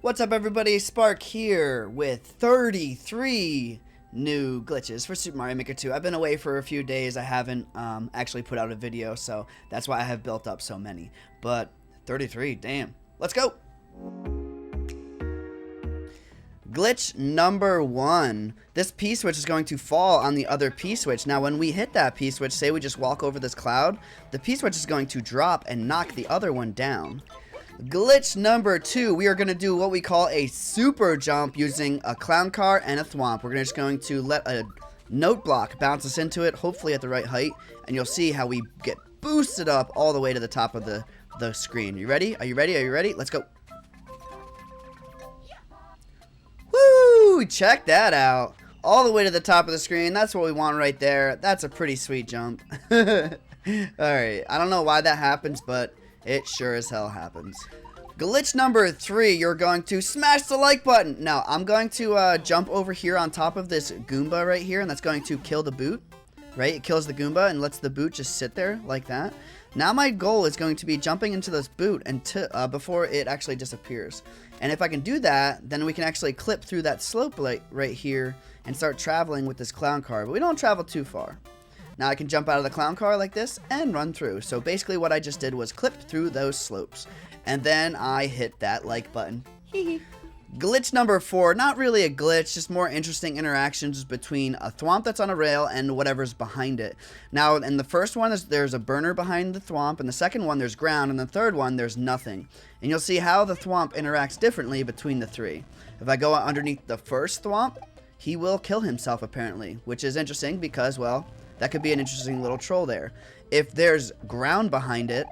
What's up everybody, Spark here with 33 new glitches for Super Mario Maker 2. I've been away for a few days, I haven't actually put out a video, so that's why I have built up so many. But 33, damn. Let's go! Glitch number 1. This P-switch is going to fall on the other P-switch. Now when we hit that P-switch, say we just walk over this cloud, the P-switch is going to drop and knock the other one down. Glitch number 2, we are going to do what we call a super jump using a clown car and a thwomp. We're just going to let a note block bounce us into it, hopefully at the right height, and you'll see how we get boosted up all the way to the top of the screen. You ready? Are you ready? Are you ready? Let's go. Woo! Check that out. All the way to the top of the screen. That's what we want right there. That's a pretty sweet jump. Alright, I don't know why that happens, but it sure as hell happens. Glitch number 3, you're going to smash the like button. Now, I'm going to jump over here on top of this Goomba right here, and that's going to kill the boot. Right? It kills the Goomba and lets the boot just sit there like that. Now my goal is going to be jumping into this boot before it actually disappears. And if I can do that, then we can actually clip through that slope right here and start traveling with this clown car. But we don't travel too far. Now I can jump out of the clown car like this and run through. So basically what I just did was clip through those slopes. And then I hit that like button. Glitch number 4, not really a glitch, just more interesting interactions between a thwomp that's on a rail and whatever's behind it. Now in the first one there's a burner behind the thwomp, and the second one there's ground, and the third one there's nothing. And you'll see how the thwomp interacts differently between the three. If I go underneath the first thwomp, he will kill himself apparently, which is interesting because, well, that could be an interesting little troll there. If there's ground behind it,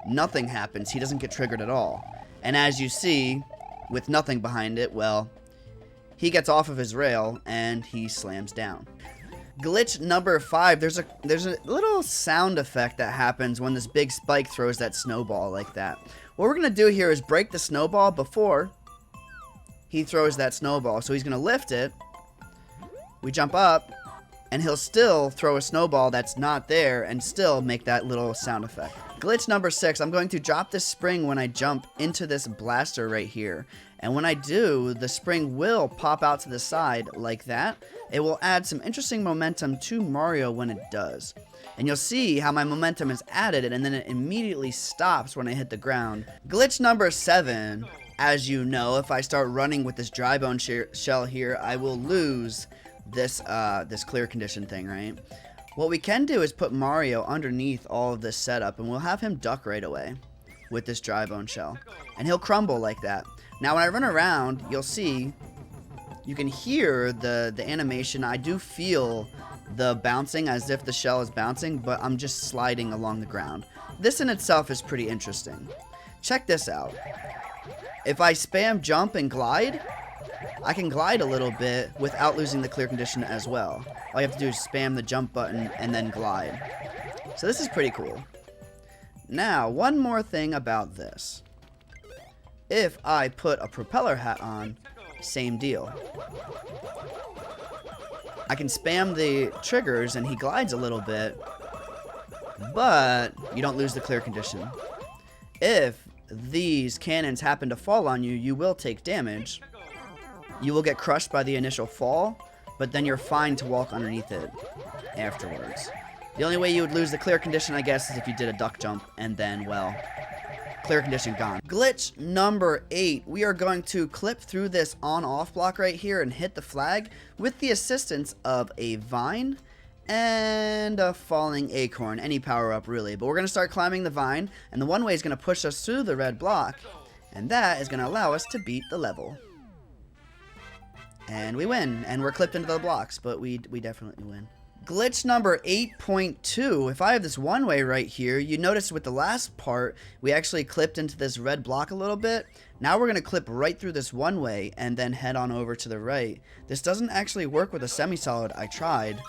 nothing happens. He doesn't get triggered at all. And as you see, with nothing behind it, well, he gets off of his rail and he slams down. Glitch number 5, there's a little sound effect that happens when this big spike throws that snowball like that. What we're going to do here is break the snowball before he throws that snowball. So he's going to lift it, we jump up, and he'll still throw a snowball that's not there and still make that little sound effect. Glitch number 6, I'm going to drop this spring when I jump into this blaster right here. And when I do, the spring will pop out to the side like that. It will add some interesting momentum to Mario when it does. And you'll see how my momentum is added and then it immediately stops when I hit the ground. Glitch number 7, as you know, if I start running with this dry bone shell here, I will lose this clear condition thing, right? What we can do is put Mario underneath all of this setup, and we'll have him duck right away with this dry bone shell, and he'll crumble like that. Now when I run around, you'll see, you can hear the animation. I do feel the bouncing as if the shell is bouncing, but I'm just sliding along the ground. This in itself is pretty interesting. Check this out. If I spam jump and glide, I can glide a little bit without losing the clear condition as well. All you have to do is spam the jump button and then glide. So this is pretty cool. Now, one more thing about this. If I put a propeller hat on, same deal. I can spam the triggers and he glides a little bit, but you don't lose the clear condition. If these cannons happen to fall on you, you will take damage. You will get crushed by the initial fall, but then you're fine to walk underneath it afterwards. The only way you would lose the clear condition, I guess, is if you did a duck jump and then, well, clear condition gone. Glitch number 8. We are going to clip through this on-off block right here and hit the flag with the assistance of a vine and a falling acorn. Any power-up, really. But we're going to start climbing the vine, and the one way is going to push us through the red block, and that is going to allow us to beat the level. And we win, and we're clipped into the blocks, but we definitely win. Glitch number 8.2, if I have this one way right here, you notice with the last part, we actually clipped into this red block a little bit. Now we're going to clip right through this one way, and then head on over to the right. This doesn't actually work with a semi-solid, I tried,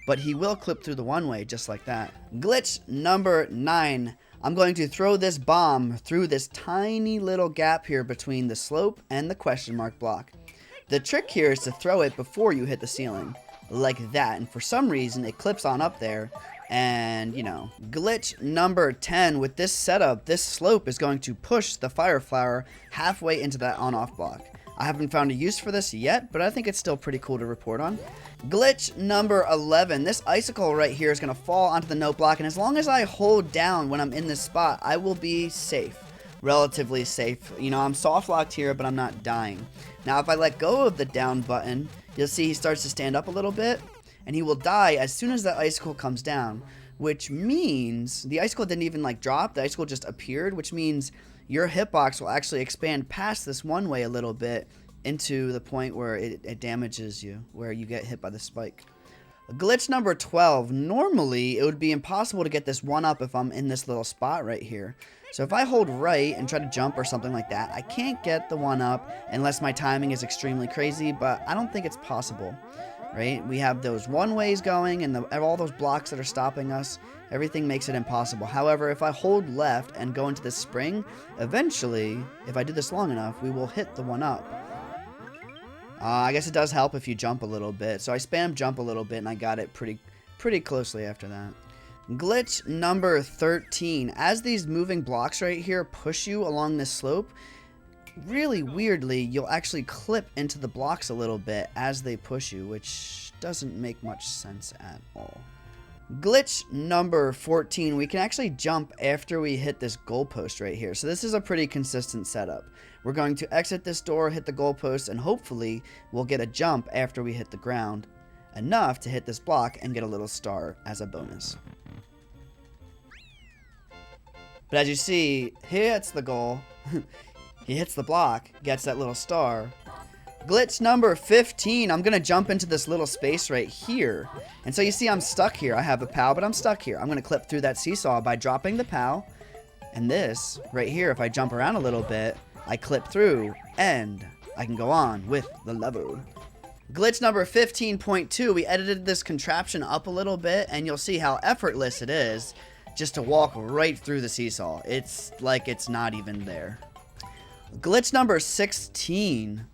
but he will clip through the one way just like that. Glitch number 9, I'm going to throw this bomb through this tiny little gap here between the slope and the question mark block. The trick here is to throw it before you hit the ceiling. like that. And for some reason, it clips on up there. And, you know, glitch number 10, with this setup, this slope is going to push the fire flower halfway into that on-off block. I haven't found a use for this yet, but I think it's still pretty cool to report on. Glitch number 11, this icicle right here is going to fall onto the note block, and as long as I hold down when I'm in this spot, I will be safe. Relatively safe. You know, I'm soft locked here, but I'm not dying. Now, if I let go of the down button, you'll see he starts to stand up a little bit, and he will die as soon as that icicle comes down, which means the icicle didn't even like drop, the icicle just appeared, which means your hitbox will actually expand past this one way a little bit into the point where it damages you, where you get hit by the spike. Glitch number 12, normally it would be impossible to get this one up if I'm in this little spot right here. So if I hold right and try to jump or something like that, I can't get the one up unless my timing is extremely crazy, but I don't think it's possible. Right? We have those one ways going and all those blocks that are stopping us. Everything makes it impossible. However, if I hold left and go into this spring, eventually, if I do this long enough, we will hit the one up. I guess it does help if you jump a little bit. So I spam jump a little bit and I got it pretty closely after that. Glitch number 13. As these moving blocks right here push you along this slope, really weirdly, you'll actually clip into the blocks a little bit as they push you, which doesn't make much sense at all. Glitch number 14, we can actually jump after we hit this goalpost right here. So this is a pretty consistent setup. We're going to exit this door, hit the goalpost, and hopefully we'll get a jump after we hit the ground, enough to hit this block and get a little star as a bonus. But as you see, he hits the goal. He hits the block, gets that little star. Glitch number 15, I'm going to jump into this little space right here. And so you see I'm stuck here. I have a POW, but I'm stuck here. I'm going to clip through that seesaw by dropping the POW. And this, right here, if I jump around a little bit, I clip through, and I can go on with the level. Glitch number 15.2, we edited this contraption up a little bit, and you'll see how effortless it is just to walk right through the seesaw. It's like it's not even there. Glitch number 16.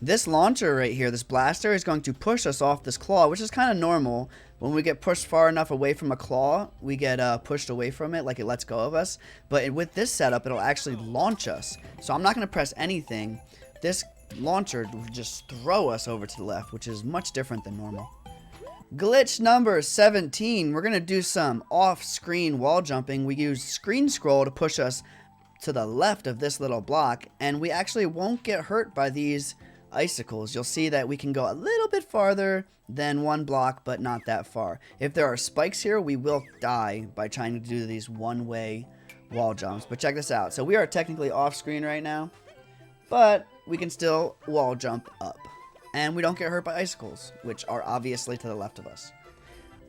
This launcher right here, this blaster, is going to push us off this claw, which is kind of normal. When we get pushed far enough away from a claw, we get pushed away from it, like it lets go of us. But with this setup, it'll actually launch us. So I'm not going to press anything. This launcher will just throw us over to the left, which is much different than normal. Glitch number 17. We're going to do some off-screen wall jumping. We use screen scroll to push us to the left of this little block, and we actually won't get hurt by these icicles. You'll see that we can go a little bit farther than one block, but not that far. If there are spikes here, we will die by trying to do these one-way wall jumps. But check this out. So we are technically off screen right now, but we can still wall jump up, and we don't get hurt by icicles, which are obviously to the left of us.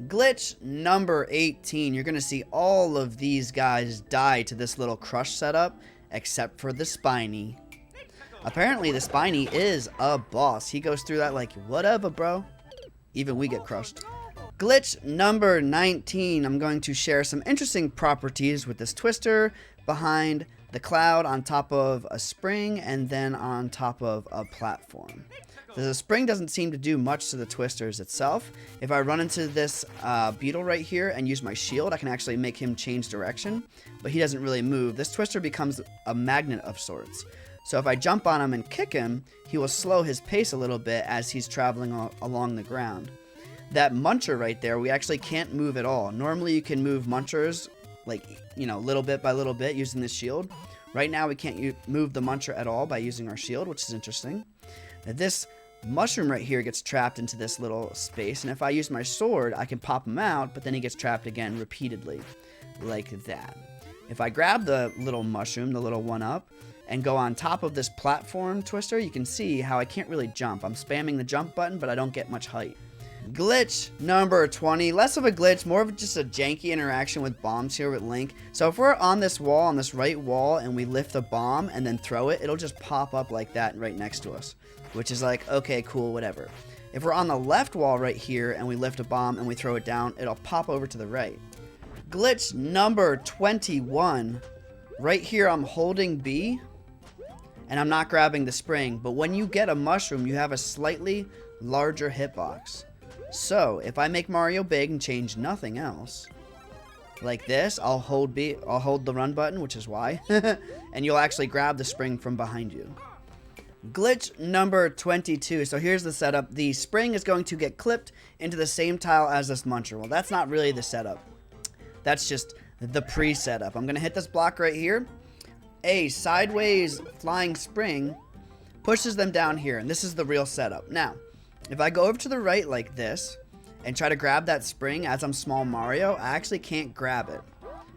Glitch number 18. You're going to see all of these guys die to this little crush setup, except for the Spiny. Apparently, the Spiny is a boss. He goes through that like, whatever, bro. Even we get crushed. Glitch number 19. I'm going to share some interesting properties with this twister behind the cloud on top of a spring and then on top of a platform. The spring doesn't seem to do much to the twisters itself. If I run into this beetle right here and use my shield, I can actually make him change direction, but he doesn't really move. This twister becomes a magnet of sorts. So if I jump on him and kick him, he will slow his pace a little bit as he's traveling along the ground. That muncher right there, we actually can't move at all. Normally you can move munchers, like, you know, little bit by little bit using this shield. Right now we can't move the muncher at all by using our shield, which is interesting. Now this mushroom right here gets trapped into this little space, and if I use my sword, I can pop him out, but then he gets trapped again repeatedly, like that. If I grab the little mushroom, the little one-up, and go on top of this platform twister, you can see how I can't really jump. I'm spamming the jump button, but I don't get much height. Glitch number 20. Less of a glitch, more of just a janky interaction with bombs here with Link. So if we're on this wall, on this right wall, and we lift a bomb and then throw it, it'll just pop up like that right next to us, which is like, okay, cool, whatever. If we're on the left wall right here and we lift a bomb and we throw it down, it'll pop over to the right. Glitch number 21. Right here, I'm holding B, and I'm not grabbing the spring, but when you get a mushroom, you have a slightly larger hitbox. So if I make Mario big and change nothing else, like this, I'll hold the run button, which is Y, and you'll actually grab the spring from behind you. Glitch number 22. So here's the setup. The spring is going to get clipped into the same tile as this muncher. Well, that's not really the setup. That's just the pre-setup. I'm going to hit this block right here. A sideways flying spring pushes them down here, and this is the real setup. Now, if I go over to the right like this and try to grab that spring as I'm small Mario, I actually can't grab it.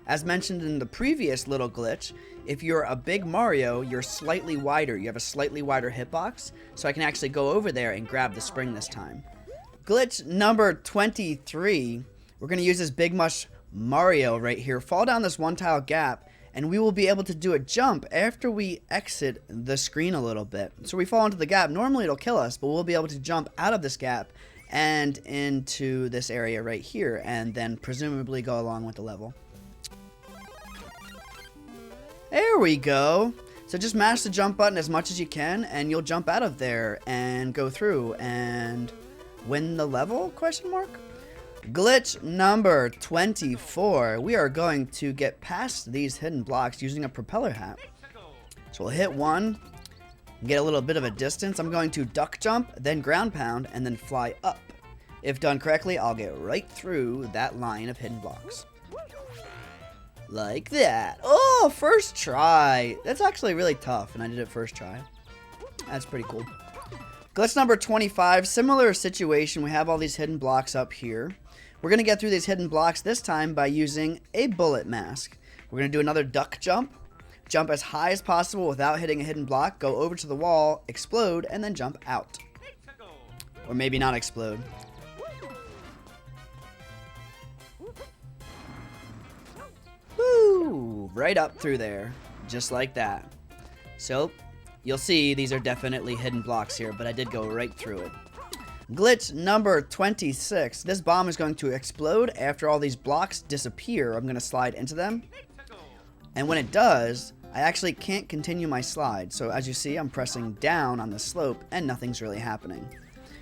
As mentioned in the previous little glitch, if you're a big Mario, you're slightly wider. You have a slightly wider hitbox, so I can actually go over there and grab the spring this time. Glitch number 23. We're going to use this Big Mush Mario right here. Fall down this one tile gap, and we will be able to do a jump after we exit the screen a little bit. So we fall into the gap. Normally it'll kill us, but we'll be able to jump out of this gap and into this area right here, and then presumably go along with the level. There we go. So just mash the jump button as much as you can, and you'll jump out of there and go through and win the level, question mark? Glitch number 24. We are going to get past these hidden blocks using a propeller hat. So we'll hit one, get a little bit of a distance. I'm going to duck jump, then ground pound, and then fly up. If done correctly, I'll get right through that line of hidden blocks. Like that. Oh, first try. That's actually really tough, and I did it first try. That's pretty cool. Glitch number 25. Similar situation. We have all these hidden blocks up here. We're going to get through these hidden blocks this time by using a bullet mask. We're going to do another duck jump. Jump as high as possible without hitting a hidden block. Go over to the wall, explode, and then jump out. Or maybe not explode. Woo! Right up through there. Just like that. So, you'll see these are definitely hidden blocks here, but I did go right through it. Glitch number 26. This bomb is going to explode after all these blocks disappear. I'm going to slide into them. And when it does, I actually can't continue my slide. So as you see, I'm pressing down on the slope and nothing's really happening.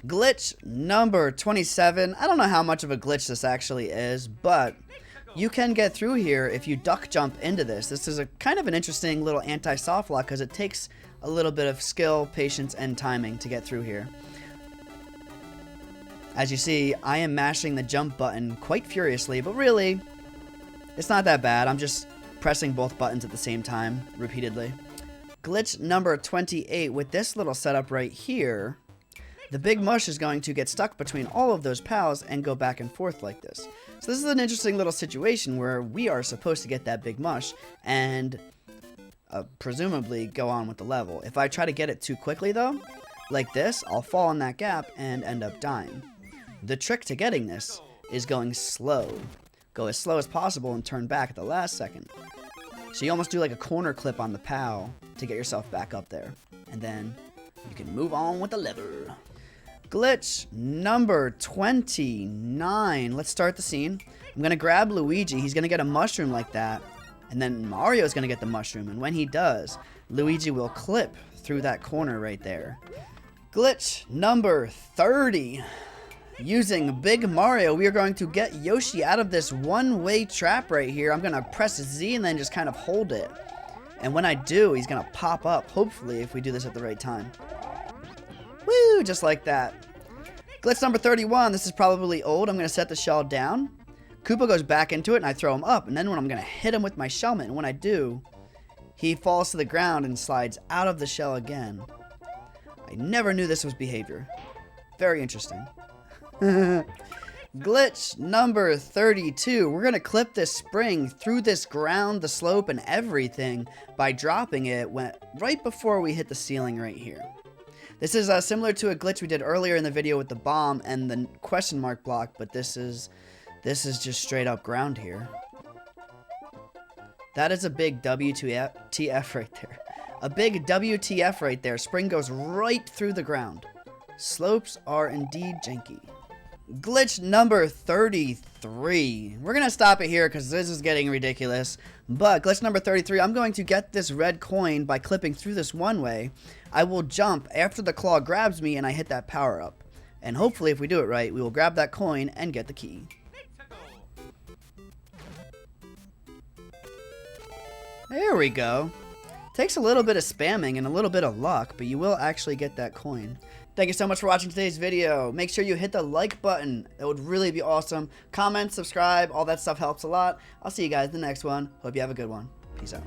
Glitch number 27. I don't know how much of a glitch this actually is, but you can get through here if you duck jump into this. This is a kind of an interesting little anti-soft lock because it takes a little bit of skill, patience, and timing to get through here. As you see, I am mashing the jump button quite furiously, but really, it's not that bad. I'm just pressing both buttons at the same time, repeatedly. Glitch number 28. With this little setup right here, the Big Mush is going to get stuck between all of those pals and go back and forth like this. So this is an interesting little situation where we are supposed to get that Big Mush and presumably go on with the level. If I try to get it too quickly though, like this, I'll fall in that gap and end up dying. The trick to getting this is going slow. Go as slow as possible and turn back at the last second. So you almost do like a corner clip on the POW to get yourself back up there. And then you can move on with the level. Glitch number 29. Let's start the scene. I'm going to grab Luigi. He's going to get a mushroom like that. And then Mario's going to get the mushroom. And when he does, Luigi will clip through that corner right there. Glitch number 30. Using Big Mario, we are going to get Yoshi out of this one-way trap right here. I'm going to press Z and then just kind of hold it. And when I do, he's going to pop up, hopefully, if we do this at the right time. Woo! Just like that. Glitch number 31. This is probably old. I'm going to set the shell down. Koopa goes back into it, and I throw him up. And then when I'm going to hit him with my SHELLMET, and when I do, he falls to the ground and slides out of the shell again. I never knew this was behavior. Very interesting. Glitch number 32. We're going to clip this spring through this ground, the slope, and everything by dropping it right before we hit the ceiling right here. This is similar to a glitch we did earlier in the video with the bomb and the question mark block, but this is just straight up ground here. That is a big WTF right there. A big WTF right there. Spring goes right through the ground. Slopes are indeed janky. Glitch number 33. We're going to stop it here because this is getting ridiculous. But glitch number 33, I'm going to get this red coin by clipping through this one way. I will jump after the claw grabs me and I hit that power up. And hopefully if we do it right, we will grab that coin and get the key. There we go. Takes a little bit of spamming and a little bit of luck, but you will actually get that coin. Thank you so much for watching today's video. Make sure you hit the like button. That would really be awesome. Comment, subscribe, all that stuff helps a lot. I'll see you guys in the next one. Hope you have a good one. Peace out.